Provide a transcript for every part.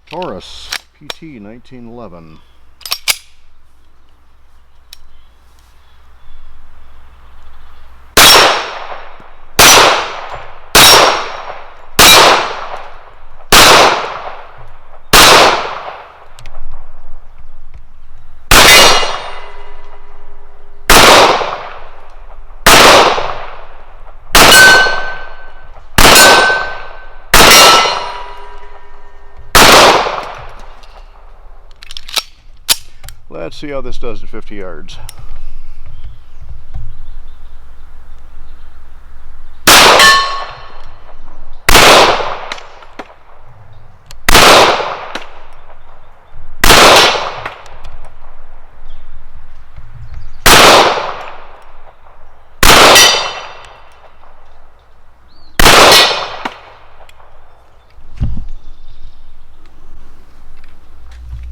Taurus PT1911. Let's see how this does at 50 yards.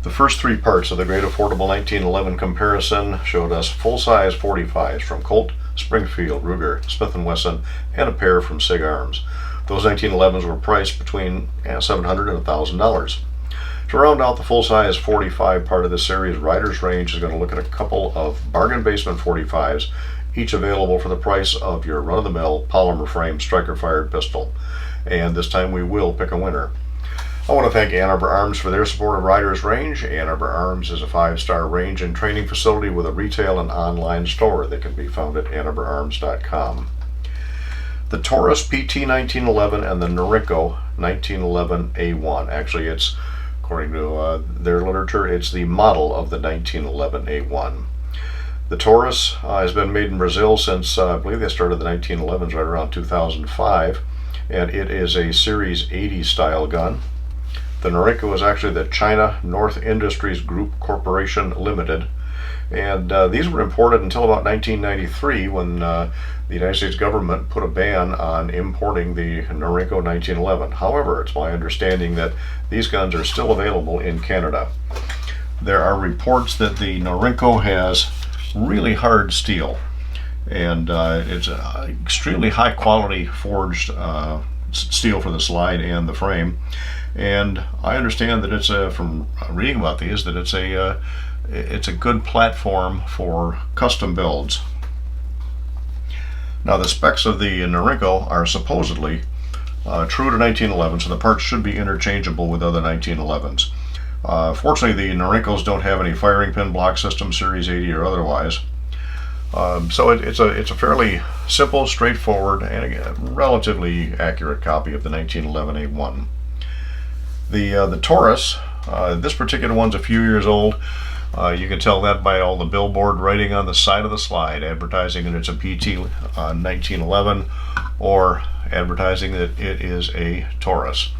The first three parts of the Great Affordable 1911 comparison showed us full-size 45s from Colt, Springfield, Ruger, Smith & Wesson, and a pair from Sig Arms. Those 1911s were priced between $700 and $1,000. To round out the full-size 45 part of the series, Riders Range is going to look at a couple of bargain basement 45s, each available for the price of your run-of-the-mill polymer frame striker-fired pistol. And this time we will pick a winner. I want to thank Ann Arbor Arms for their support of Riders Range. Ann Arbor Arms is a 5-star range and training facility with a retail and online store that can be found at AnnArborArms.com. The Taurus PT1911 and the Norinco 1911A1. Actually, it's, according to their literature, it's the model of the 1911A1. The Taurus has been made in Brazil since, I believe they started the 1911s right around 2005, and it is a Series 80 style gun. The Norinco is actually the China North Industries Group Corporation Limited, and these were imported until about 1993 when the United States government put a ban on importing the Norinco 1911. However, it's my understanding that these guns are still available in Canada. There are reports that the Norinco has really hard steel, and it's extremely high quality forged steel for the slide and the frame. And I understand that it's from reading about these, that it's a good platform for custom builds. Now the specs of the Norinco are supposedly true to 1911, so the parts should be interchangeable with other 1911s. Fortunately, the Norincos don't have any firing pin block system, Series 80 or otherwise. So it's a fairly simple, straightforward, and again, relatively accurate copy of the 1911A1. The Taurus, this particular one's a few years old. You can tell that by all the billboard writing on the side of the slide, advertising that it's a PT 1911 or advertising that it is a Taurus.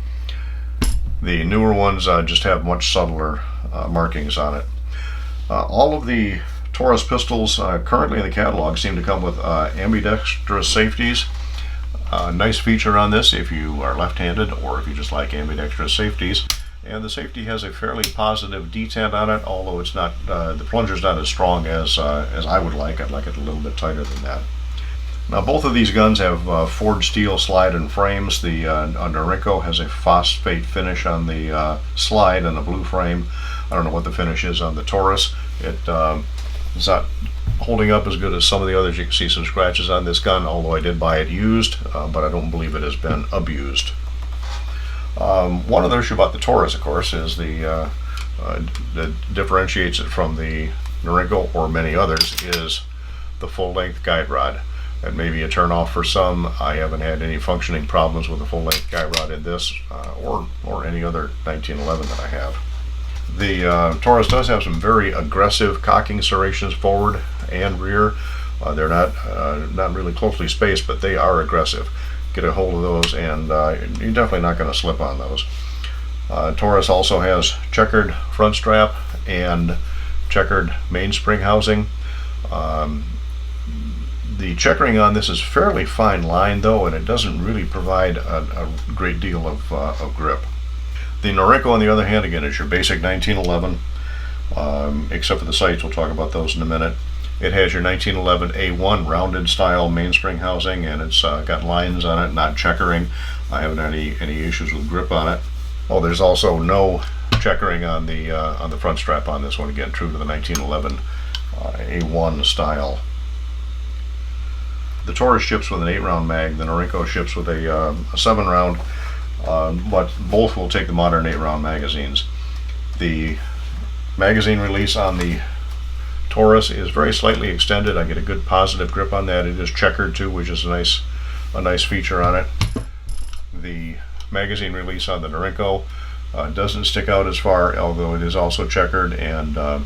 The newer ones just have much subtler markings on it. All of the Taurus pistols currently in the catalog seem to come with ambidextrous safeties. Nice feature on this if you are left-handed or if you just like ambidextrous safeties. And the safety has a fairly positive detent on it, although it's not the plunger's not as strong as I would like. I'd like it a little bit tighter than that. Now both of these guns have forged steel slide and frames. The Norinco has a phosphate finish on the slide and a blue frame. I don't know what the finish is on the Taurus. It's not holding up as good as some of the others. You can see some scratches on this gun, although I did buy it used, but I don't believe it has been abused. One other issue about the Taurus, of course, is that differentiates it from the Norinco or many others is the full-length guide rod. That may be a turn-off for some. I haven't had any functioning problems with the full-length guide rod in this or any other 1911 that I have. The Taurus does have some very aggressive cocking serrations forward and rear. They're not really closely spaced, but they are aggressive. Get a hold of those and you're definitely not going to slip on those. Taurus also has checkered front strap and checkered mainspring housing. The checkering on this is fairly fine line though, and it doesn't really provide a great deal of grip. The Norinco, on the other hand, again, is your basic 1911, except for the sights. We'll talk about those in a minute. It has your 1911A1 rounded style mainspring housing, and it's got lines on it, not checkering. I haven't had any issues with grip on it. Oh, there's also no checkering on the front strap on this one, again true to the 1911 A1 style. The Taurus ships with an 8-round mag. The Norinco ships with a 7-round, but both will take the modern 8-round magazines. The magazine release on the Taurus is very slightly extended. I get a good positive grip on that. It is checkered too, which is a nice feature on it. The magazine release on the Norinco doesn't stick out as far, although it is also checkered, and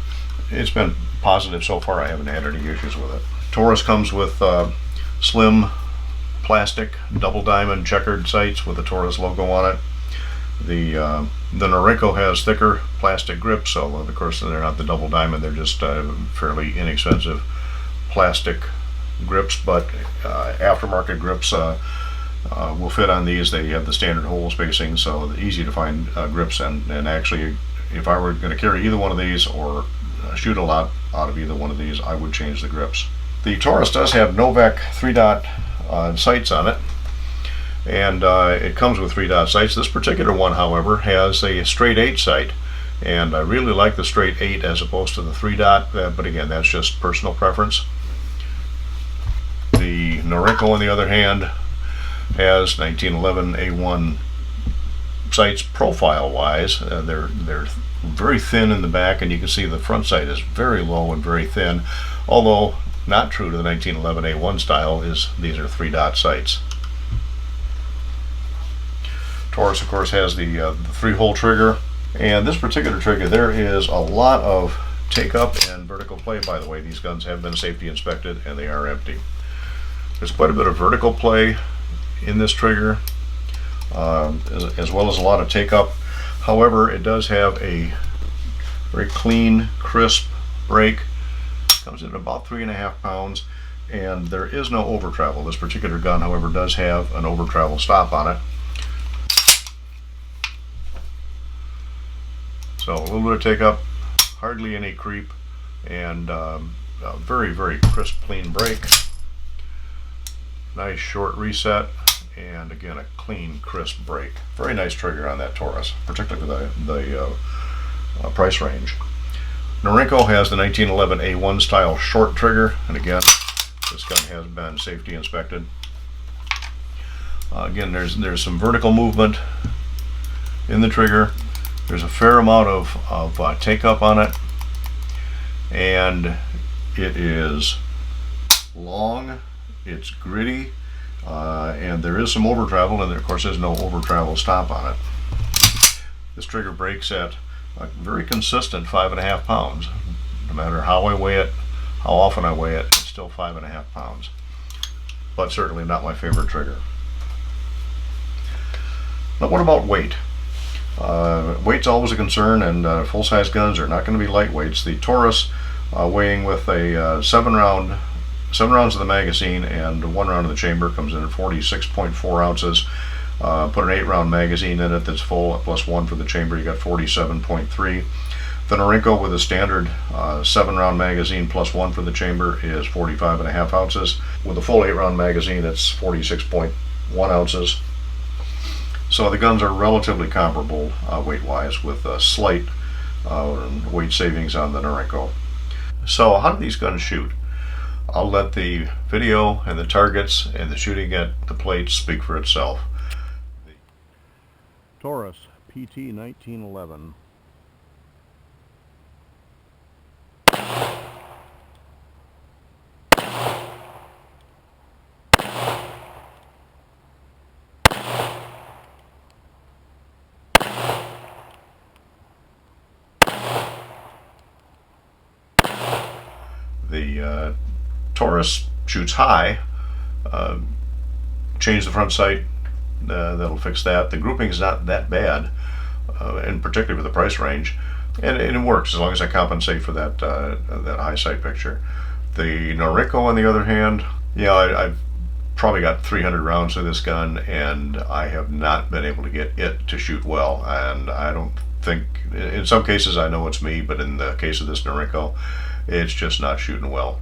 it's been positive so far. I haven't had any issues with it. Taurus comes with slim plastic double diamond checkered sights with the Taurus logo on it. The Norinco has thicker plastic grips, although of course they're not the double diamond, they're just fairly inexpensive plastic grips, but aftermarket grips will fit on these. They have the standard hole spacing, so easy to find grips, and actually if I were going to carry either one of these or shoot a lot out of either one of these, I would change the grips. The Taurus does have Novak 3-dot sights on it, and it comes with 3-dot sights. This particular one, however, has a straight 8 sight, and I really like the straight 8 as opposed to the 3-dot, but again, that's just personal preference. The Norinco, on the other hand, has 1911 A1 sights profile-wise. They're very thin in the back, and you can see the front sight is very low and very thin, although not true to the 1911 A1 style is these are 3-dot sights. Taurus, of course, has the 3-hole trigger, and this particular trigger, there is a lot of take up and vertical play. By the way, these guns have been safety inspected and they are empty. There's quite a bit of vertical play in this trigger, as well as a lot of take up. However, it does have a very clean, crisp brake. Comes in at about 3.5 pounds, and there is no over travel. This particular gun, however, does have an over travel stop on it. So a little bit of take up, hardly any creep, and a very, very crisp, clean brake. Nice short reset, and again a clean, crisp brake. Very nice trigger on that Taurus, particularly with the price range. Norinco has the 1911 A1 style short trigger, and again, this gun has been safety inspected. Again, there's some vertical movement in the trigger. There's a fair amount of take up on it, and it is long, it's gritty, and there is some over travel, and there, of course, there's no over travel stop on it. This trigger breaks at a very consistent 5.5 pounds. No matter how I weigh it, how often I weigh it, it's still 5.5 pounds. But certainly not my favorite trigger. Now, what about weight? Weight's always a concern, and full-size guns are not going to be lightweights. The Taurus, weighing with a 7 rounds of the magazine and 1 round of the chamber, comes in at 46.4 ounces. Put an 8-round magazine in it that's full, plus 1 for the chamber, you got 47.3. The Norinco with a standard 7-round magazine plus 1 for the chamber is 45.5 ounces. With a full 8-round magazine, it's 46.1 ounces. So the guns are relatively comparable weight-wise, with a slight weight savings on the Norinco. So how do these guns shoot? I'll let the video and the targets and the shooting at the plates speak for itself. Taurus PT1911. The Taurus shoots high. Change the front sight, that'll fix that. The grouping is not that bad, and particularly with the price range, and it works as long as I compensate for that that high sight picture. The Norinco, on the other hand, yeah, I've probably got 300 rounds of this gun, and I have not been able to get it to shoot well. And I don't think, in some cases I know it's me, but in the case of this Norinco, it's just not shooting well.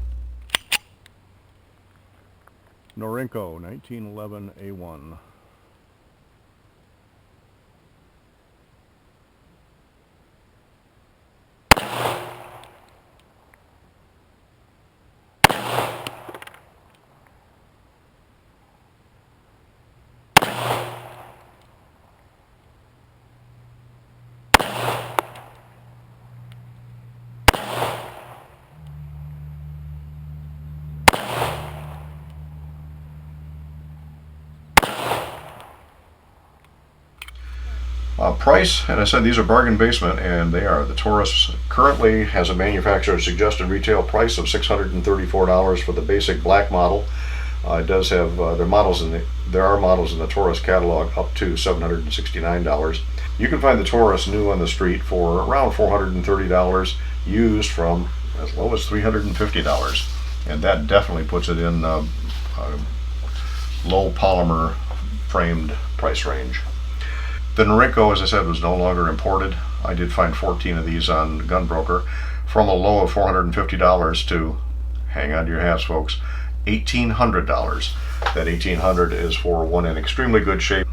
Norinco 1911 A1. Price, and I said these are bargain basement, and they are. The Taurus currently has a manufacturer's suggested retail price of $634 for the basic black model. It does have there are models in the Taurus catalog up to $769. You can find the Taurus new on the street for around $430, used from as low as $350, and that definitely puts it in low polymer framed price range. The Norinco, as I said, was no longer imported. I did find 14 of these on Gunbroker from a low of $450 to, hang on to your hats folks, $1,800. That $1,800 is for one in extremely good shape.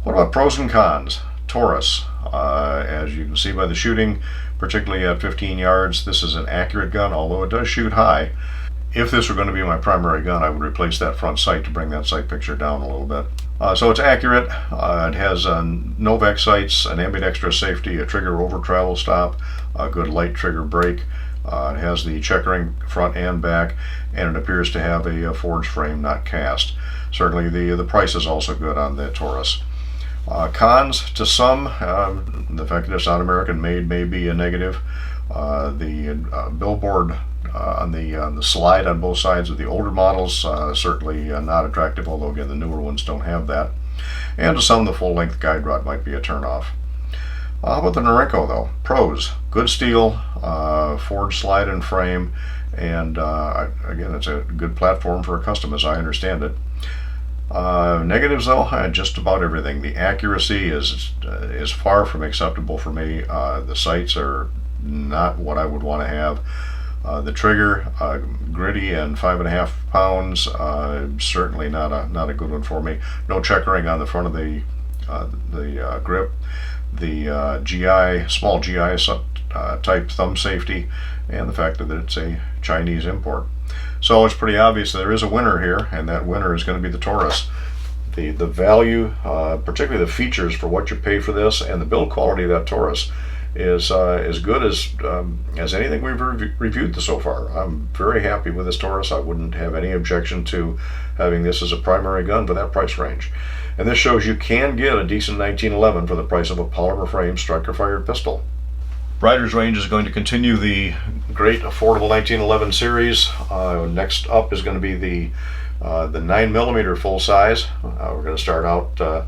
What about pros and cons? Taurus, as you can see by the shooting, particularly at 15 yards, this is an accurate gun, although it does shoot high. If this were going to be my primary gun, I would replace that front sight to bring that sight picture down a little bit. So it's accurate. It has Novak sights, an ambidextrous safety, a trigger over travel stop, a good light trigger brake. It has the checkering front and back, and it appears to have a forged frame, not cast. Certainly the price is also good on the Taurus. Cons to some, the fact that it's not American made may be a negative. The billboard on the slide on both sides of the older models, certainly not attractive, although again the newer ones don't have that. And to some, the full-length guide rod might be a turnoff. How about the Norinco though? Pros: good steel, forged slide and frame, and again, it's a good platform for a custom as I understand it. Negatives though, just about everything. The accuracy is far from acceptable for me. The sights are not what I would want to have. The trigger, gritty and 5.5 pounds, certainly not a good one for me. No checkering on the front of the grip. The small GI type thumb safety, and the fact that it's a Chinese import. So it's pretty obvious there is a winner here, and that winner is going to be the Taurus. The value, particularly the features for what you pay for this, and the build quality of that Taurus is as good as anything we've reviewed so far. I'm very happy with this Taurus. I wouldn't have any objection to having this as a primary gun for that price range. And this shows you can get a decent 1911 for the price of a polymer frame striker fired pistol. Riders Range is going to continue the great affordable 1911 series. Next up is going to be the 9mm full size. We're going to start out, to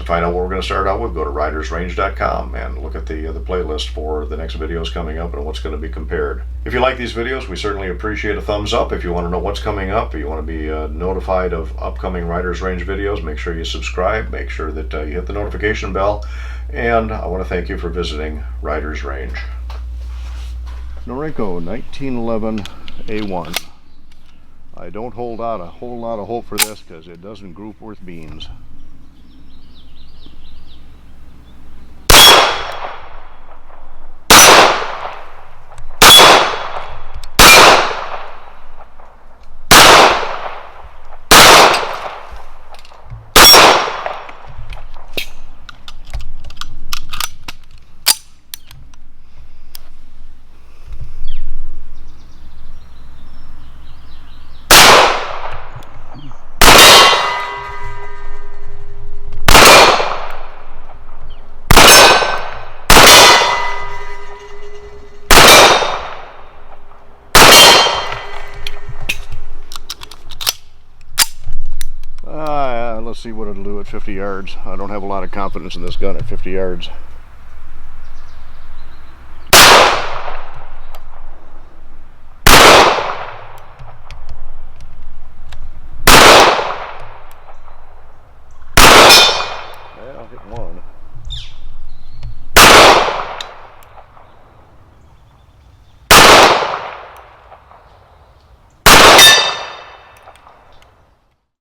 find out what we're going to start out with, go to ridersrange.com and look at the playlist for the next videos coming up and what's going to be compared. If you like these videos, we certainly appreciate a thumbs up. If you want to know what's coming up, if you want to be notified of upcoming Riders Range videos, make sure you subscribe, make sure that you hit the notification bell, and I want to thank you for visiting Riders Range. Norinco 1911 A1. I don't hold out a whole lot of hope for this because it doesn't group worth beans. Let's see what it'll do at 50 yards. I don't have a lot of confidence in this gun at 50 yards. Yeah, I'll hit one.